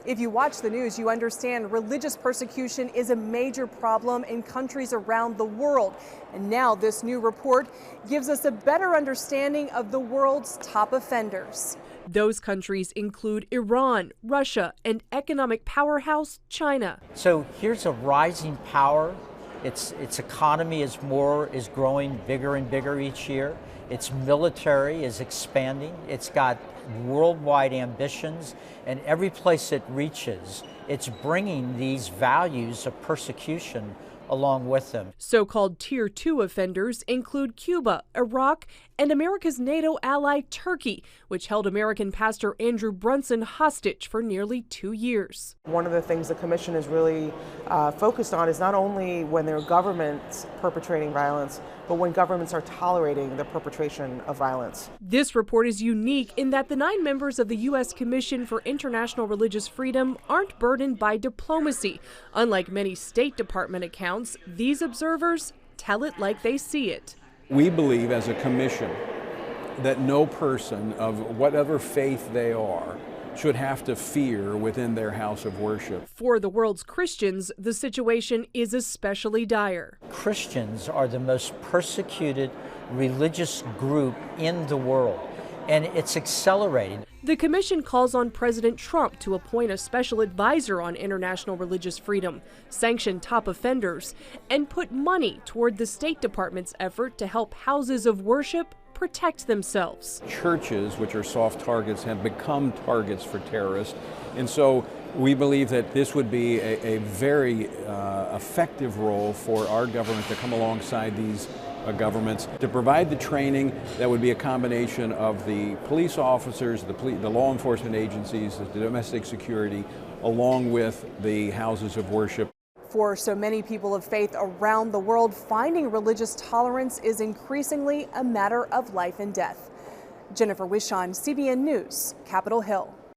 If you watch the news, you understand religious persecution is a major problem in countries around the world. And now this new report gives us a better understanding of the world's top offenders. Those countries include Iran, Russia, and economic powerhouse China. So here's a rising power. Its economy is growing bigger and bigger each year. Its military is expanding. It's got worldwide ambitions, and every place it reaches, it's bringing these values of persecution along with them. So-called Tier 2 offenders include Cuba, Iraq, and America's NATO ally Turkey, which held American pastor Andrew Brunson hostage for nearly 2 years. One of the things the Commission is really focused on is not only when there are governments perpetrating violence, but when governments are tolerating the perpetration of violence. This report is unique in that the 9 members of the U.S. Commission for International Religious Freedom aren't burdened by diplomacy. Unlike many State Department accounts, these observers tell it like they see it. We believe as a commission that no person of whatever faith they are should have to fear within their house of worship. For the world's Christians, the situation is especially dire. Christians are the most persecuted religious group in the world, and it's accelerating. The commission calls on President Trump to appoint a special advisor on international religious freedom, sanction top offenders, and put money toward the State Department's effort to help houses of worship protect themselves. Churches, which are soft targets, have become targets for terrorists, and so we believe that this would be a very effective role for our government to come alongside these governments to provide the training that would be a combination of the police officers, the law enforcement agencies, the domestic security, along with the houses of worship. For so many people of faith around the world, finding religious tolerance is increasingly a matter of life and death. Jennifer Wishon, CBN News, Capitol Hill.